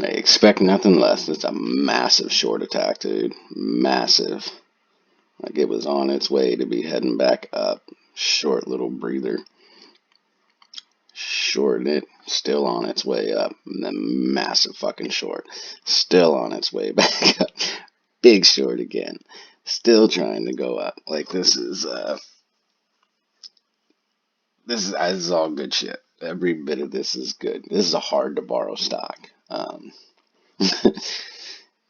I expect nothing less. It's a massive short attack, dude. Massive. Like it was on its way to be heading back up. Short little breather. Shorted it. Still on its way up. And then massive fucking short. Still on its way back up. Big short again. Still trying to go up. Like this is this is all good shit. Every bit of this is good. This is a hard to borrow stock.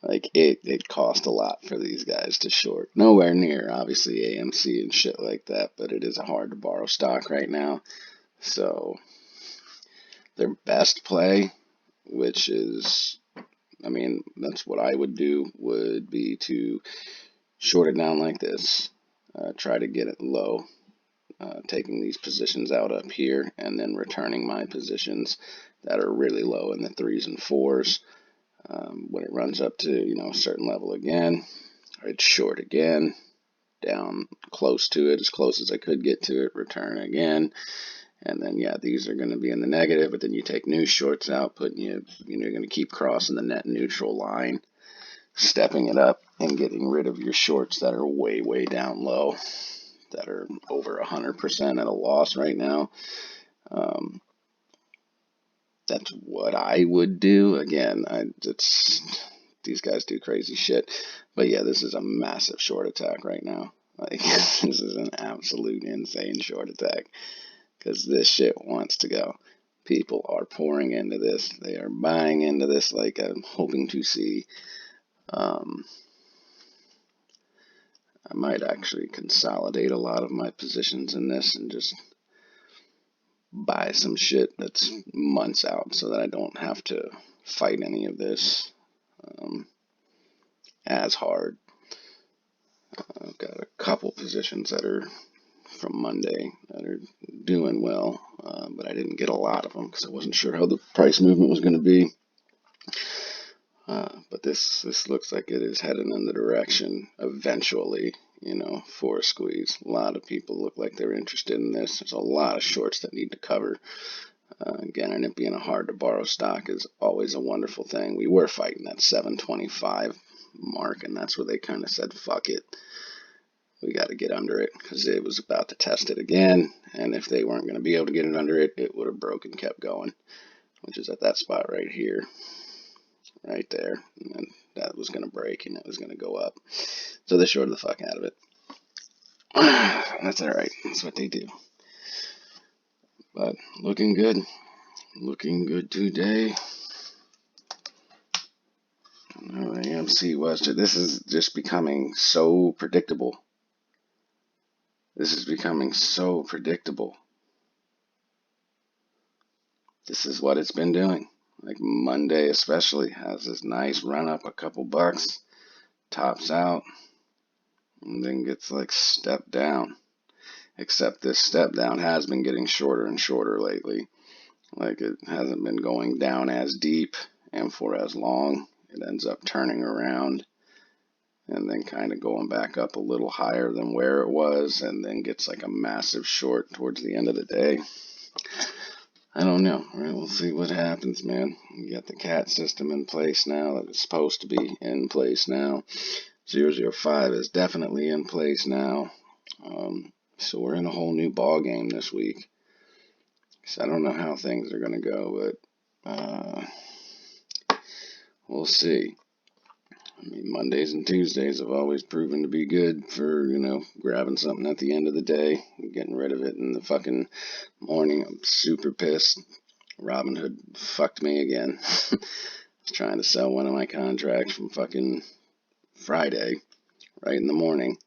Like it cost a lot for these guys to short. Nowhere near, obviously, AMC and shit like that, but it is a hard to borrow stock right now. So their best play, which is, I mean, that's what I would do, would be to short it down like this. Try to get it low, taking these positions out up here, and then returning my positions that are really low in the 3s and 4s. When it runs up to, a certain level again, I'd short again, down close to it, as close as I could get to it, return again, and then, yeah, these are going to be in the negative, but then you take new shorts out, you're going to keep crossing the net neutral line, stepping it up, and getting rid of your shorts that are way, way down low, that are over 100% at a loss right now. That's what I would do. Again, these guys do crazy shit. But yeah, this is a massive short attack right now. Like, this is an absolute insane short attack. Because this shit wants to go. People are pouring into this. They are buying into this like I'm hoping to see. I might actually consolidate a lot of my positions in this and just buy some shit that's months out so that I don't have to fight any of this as hard. I've got a couple positions that are from Monday that are doing well, but I didn't get a lot of them because I wasn't sure how the price movement was going to be. But this looks like it is heading in the direction eventually, for a squeeze. A lot of people look like they're interested in this. There's a lot of shorts that need to cover. Again, and it being a hard to borrow stock is always a wonderful thing. We were fighting that 725 mark, and that's where they kind of said, fuck it. We got to get under it because it was about to test it again. And if they weren't going to be able to get it under it, it would have broken, kept going, which is at that spot right here, right there. And that was going to break and it was going to go up. So they shorted the fuck out of it. That's all right. That's what they do. But looking good. Looking good today. No, AMC was. This is just becoming so predictable. This is becoming so predictable. This is what it's been doing. Like Monday especially has this nice run up a couple bucks, tops out, and then gets like stepped down. Except this step down has been getting shorter and shorter lately. Like it hasn't been going down as deep and for as long. It ends up turning around and then kind of going back up a little higher than where it was and then gets like a massive short towards the end of the day. I don't know. All right, we'll see what happens, man. We got the CAT system in place now that it's supposed to be in place now. 005 is definitely in place now. So we're in a whole new ball game this week. So I don't know how things are going to go, but we'll see. I mean, Mondays and Tuesdays have always proven to be good for, grabbing something at the end of the day and getting rid of it in the fucking morning. I'm super pissed. Robinhood fucked me again. I was trying to sell one of my contracts from fucking Friday, right in the morning,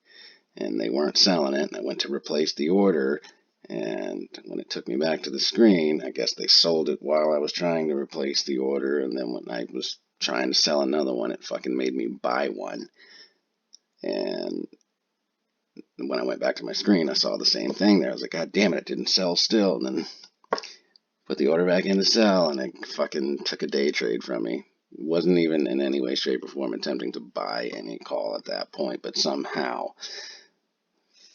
and they weren't selling it, and I went to replace the order, and when it took me back to the screen, I guess they sold it while I was trying to replace the order, and then when I was trying to sell another one, it fucking made me buy one. And when I went back to my screen, I saw the same thing there. I was like, God damn it didn't sell still. And then put the order back in to sell, and it fucking took a day trade from me. It wasn't even in any way, shape, or form attempting to buy any call at that point, but somehow,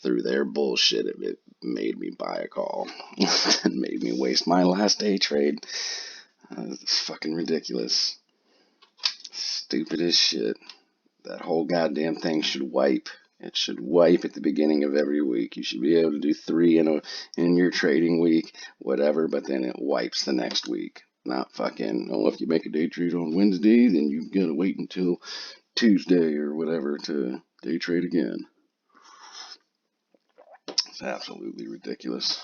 through their bullshit, it made me buy a call. It made me waste my last day trade. It's fucking ridiculous. Stupid as shit. That whole goddamn thing should wipe. It should wipe at the beginning of every week. You should be able to do 3 in your trading week, whatever, but then it wipes the next week. Not fucking, oh, if you make a day trade on Wednesday, then you've got to wait until Tuesday or whatever to day trade again. It's absolutely ridiculous.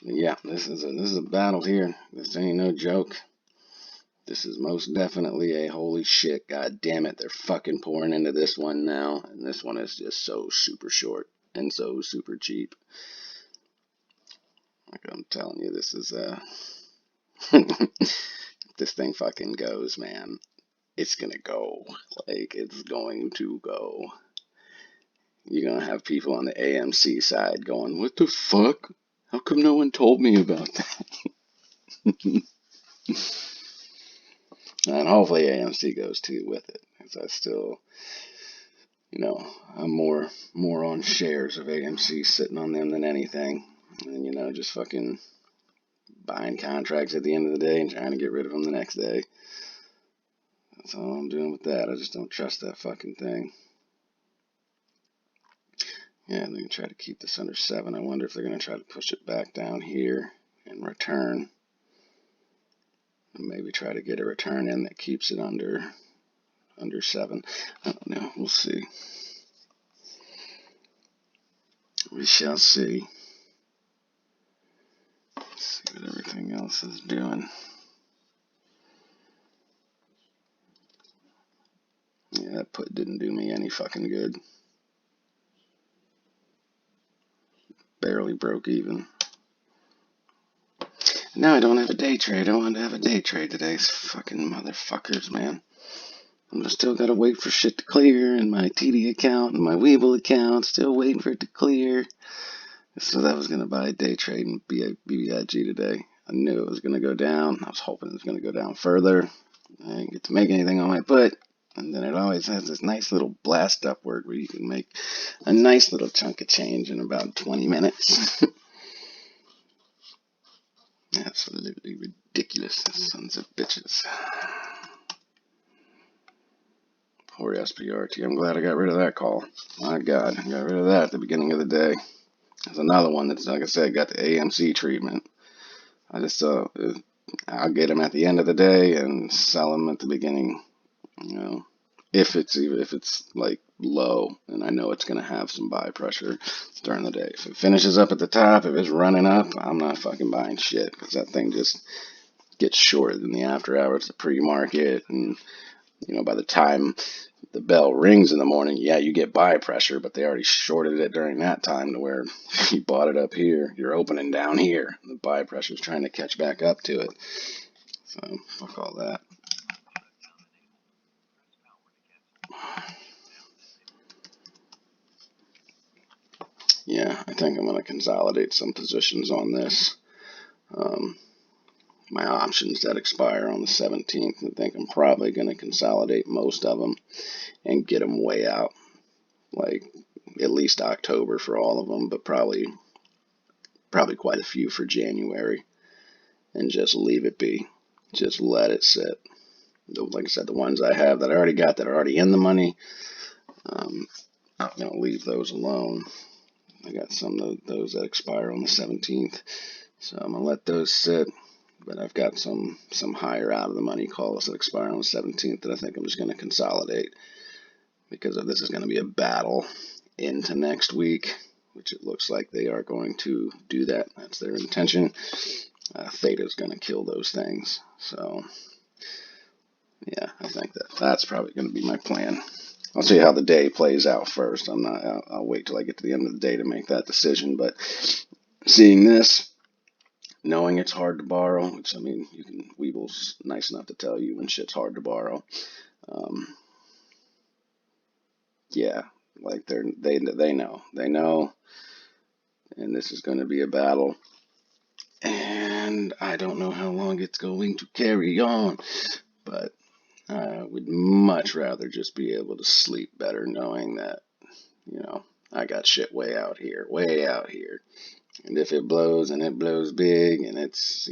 Yeah, this is a battle here. This ain't no joke. This is most definitely a holy shit, god damn it, they're fucking pouring into this one now, and this one is just so super short and so super cheap. Like I'm telling you, this is this thing fucking goes, man. It's gonna go. Like, it's going to go. You're gonna have people on the AMC side going, what the fuck? How come no one told me about that? And hopefully AMC goes too with it. Because I still, I'm more on shares of AMC sitting on them than anything. And, just fucking buying contracts at the end of the day and trying to get rid of them the next day. That's all I'm doing with that. I just don't trust that fucking thing. Yeah, and they can try to keep this under 7. I wonder if they're going to try to push it back down here and return. And maybe try to get a return in that keeps it under 7. I don't know. We'll see. We shall see. Let's see what everything else is doing. Yeah, that put didn't do me any fucking good. Barely broke even. Now I don't have a day trade. I wanted to have a day trade today. Fucking motherfuckers, man. I'm still gotta wait for shit to clear in my TD account and my Weevil account. Still waiting for it to clear. So that was gonna buy a day trade in BBIG today. I knew it was gonna go down. I was hoping it was gonna go down further. I didn't get to make anything on my put. And then it always has this nice little blast upward where you can make a nice little chunk of change in about 20 minutes. Absolutely ridiculous, sons of bitches. Poor SPRT. I'm glad I got rid of that call. My God, I got rid of that at the beginning of the day. There's another one that's, like I said, got the AMC treatment. I just I'll get them at the end of the day and sell them at the beginning. If it's like low, and I know it's gonna have some buy pressure during the day. If it finishes up at the top, if it's running up, I'm not fucking buying shit because that thing just gets shorted in the after hours, the pre-market, and by the time the bell rings in the morning, yeah, you get buy pressure, but they already shorted it during that time to where you bought it up here, you're opening down here. The buy pressure is trying to catch back up to it. So fuck all that. Yeah, I think I'm going to consolidate some positions on this. My options that expire on the 17th, I think I'm probably going to consolidate most of them and get them way out, like at least October for all of them, but probably quite a few for January, and just leave it be. Just let it sit. Like I said, the ones I have that I already got that are already in the money, I'm going to leave those alone. I got some of those that expire on the 17th, so I'm going to let those sit. But I've got some higher out of the money calls that expire on the 17th that I think I'm just going to consolidate, because if this is going to be a battle into next week, which it looks like they are going to do that. That's their intention. Theta's going to kill those things. So, yeah, I think that's probably going to be my plan. I'll see how the day plays out first. I'll wait till I get to the end of the day to make that decision. But seeing this, knowing it's hard to borrow, which, I mean, Weeble's nice enough to tell you when shit's hard to borrow. Yeah, like they know, and this is going to be a battle. And I don't know how long it's going to carry on, but I would much rather just be able to sleep better knowing that, I got shit way out here, And if it blows and it blows big, and it's,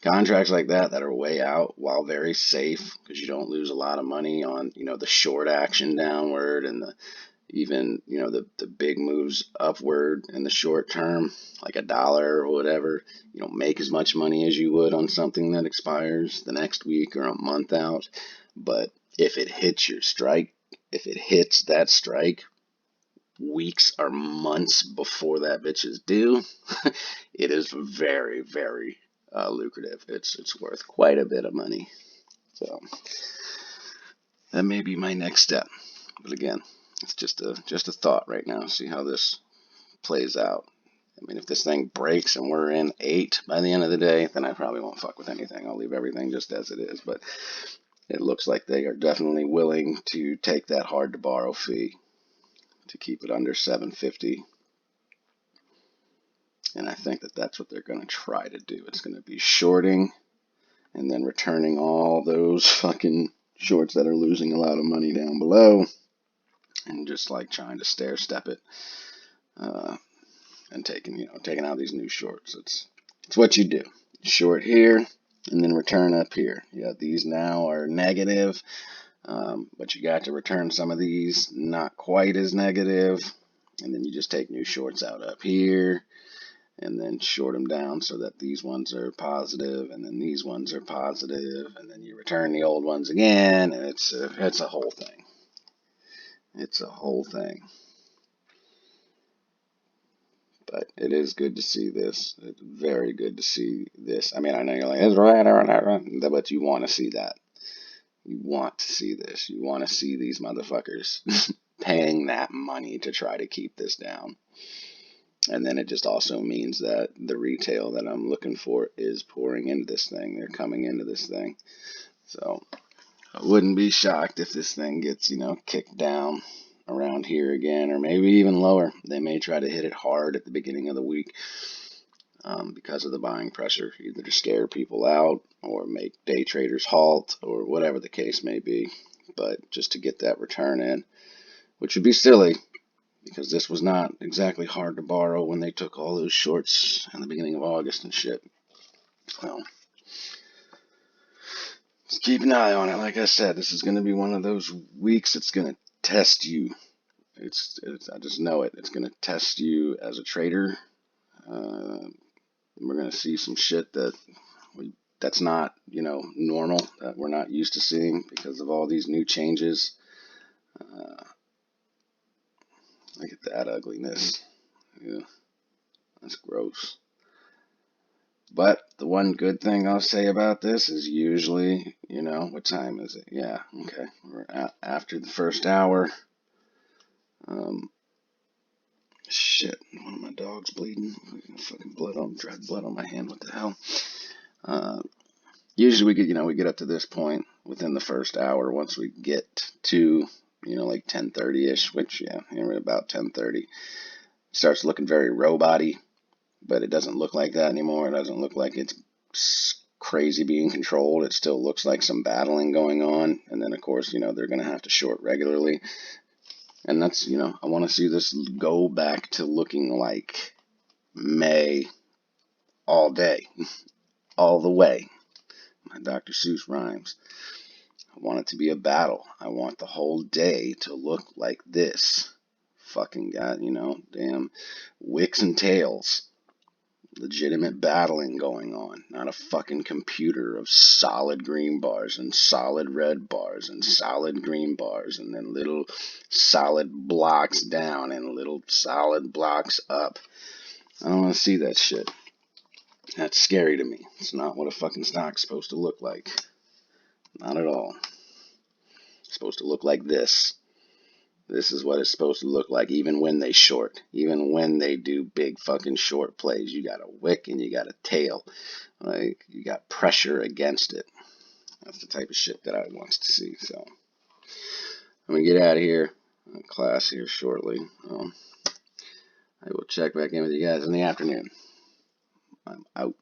contracts like that are way out while very safe because you don't lose a lot of money on, the short action downward and even, the big moves upward in the short term, like a dollar or whatever. You don't make as much money as you would on something that expires the next week or a month out. But if it hits your strike, if it hits that strike weeks or months before that bitch is due, it is very, very lucrative. It's worth quite a bit of money. So that may be my next step. But again, it's just a thought right now. See how this plays out. I mean, if this thing breaks and we're in 8 by the end of the day, then I probably won't fuck with anything. I'll leave everything just as it is. But it looks like they are definitely willing to take that hard to borrow fee to keep it under 750. And I think that that's what they're going to try to do. It's going to be shorting and then returning all those fucking shorts that are losing a lot of money down below, and just like trying to stair step it, and taking out these new shorts. It's what you do. Short here and then return up here. Yeah, these now are negative, but you got to return some of these not quite as negative, and then you just take new shorts out up here and then short them down so that these ones are positive and then these ones are positive, and then you return the old ones again, and it's a whole thing. It's a whole thing. But it is good to see this. It's very good to see this. I mean, I know you're like, it's right, but you want to see that. You want to see this. You want to see these motherfuckers paying that money to try to keep this down. And then it just also means that the retail that I'm looking for is pouring into this thing. They're coming into this thing. So I wouldn't be shocked if this thing gets, kicked down around here again, or maybe even lower. They may try to hit it hard at the beginning of the week because of the buying pressure, either to scare people out or make day traders halt or whatever the case may be. But just to get that return in, which would be silly, because this was not exactly hard to borrow when they took all those shorts in the beginning of August and shit. Well, just keep an eye on it. Like I said, this is going to be one of those weeks that's going to test you. I just know it. It's going to test you as a trader. We're going to see some shit that's not, normal, that we're not used to seeing because of all these new changes. Look at that ugliness. Yeah, that's gross. But the one good thing I'll say about this is usually, what time is it? Yeah, okay. We're after the first hour. Shit, one of my dogs bleeding. Fucking blood on my hand. What the hell? Usually we get up to this point within the first hour. Once we get to, like 10:30ish, which, yeah, we're at about 10:30. It starts looking very robot-y, but it doesn't look like that anymore. It doesn't look like it's crazy being controlled. It still looks like some battling going on. And then, of course, they're going to have to short regularly. And that's, I want to see this go back to looking like May all day, all the way. My Dr. Seuss rhymes. I want it to be a battle. I want the whole day to look like this. Fucking got, damn wicks and tails. Legitimate battling going on, not a fucking computer of solid green bars and solid red bars and solid green bars and then little solid blocks down and little solid blocks up. I don't want to see that shit. That's scary to me. It's not what a fucking stock's supposed to look like. Not at all. It's supposed to look like this. This is what it's supposed to look like even when they short. Even when they do big fucking short plays. You got a wick and you got a tail. Like, you got pressure against it. That's the type of shit that I want to see. So, I'm going to get out of here. Class here shortly. I will check back in with you guys in the afternoon. I'm out.